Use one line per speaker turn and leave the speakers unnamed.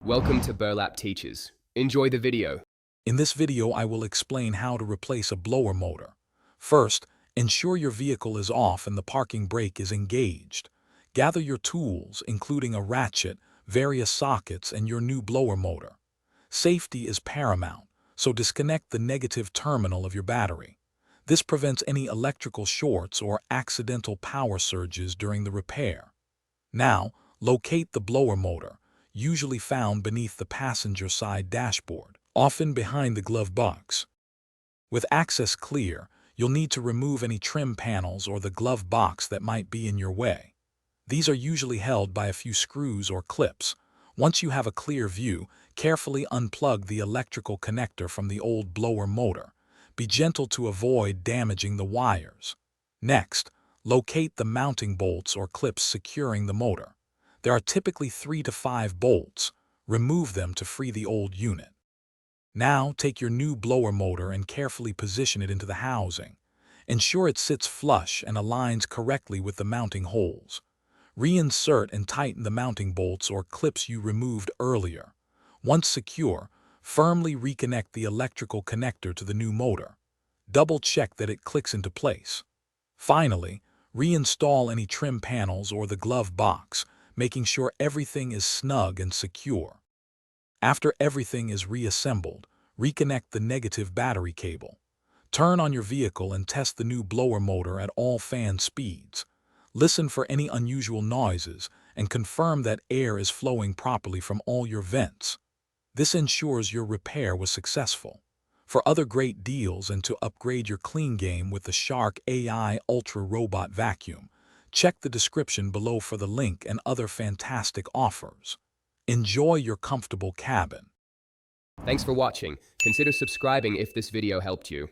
Welcome to Burlap Teachers. Enjoy the video.
In this video, I will explain how to replace a blower motor. First, ensure your vehicle is off and the parking brake is engaged. Gather your tools, including a ratchet, various sockets, and your new blower motor. Safety is paramount, so disconnect the negative terminal of your battery. This prevents any electrical shorts or accidental power surges during the repair. Now, locate the blower motor, usually found beneath the passenger side dashboard, often behind the glove box. With access clear, you'll need to remove any trim panels or the glove box that might be in your way. These are usually held by a few screws or clips. Once you have a clear view, carefully unplug the electrical connector from the old blower motor. Be gentle to avoid damaging the wires. Next, locate the mounting bolts or clips securing the motor. There are typically 3 to 5 bolts. Remove them to free the old unit. Now, take your new blower motor and carefully position it into the housing. Ensure it sits flush and aligns correctly with the mounting holes. Reinsert and tighten the mounting bolts or clips you removed earlier. Once secure, firmly reconnect the electrical connector to the new motor. Double-check that it clicks into place. Finally, reinstall any trim panels or the glove box, making sure everything is snug and secure. After everything is reassembled, reconnect the negative battery cable. Turn on your vehicle and test the new blower motor at all fan speeds. Listen for any unusual noises and confirm that air is flowing properly from all your vents. This ensures your repair was successful. For other great deals and to upgrade your clean game with the Shark AI Ultra Robot Vacuum, check the description below for the link and other fantastic offers. Enjoy your comfortable cabin.
Thanks for watching. Consider subscribing if this video helped you.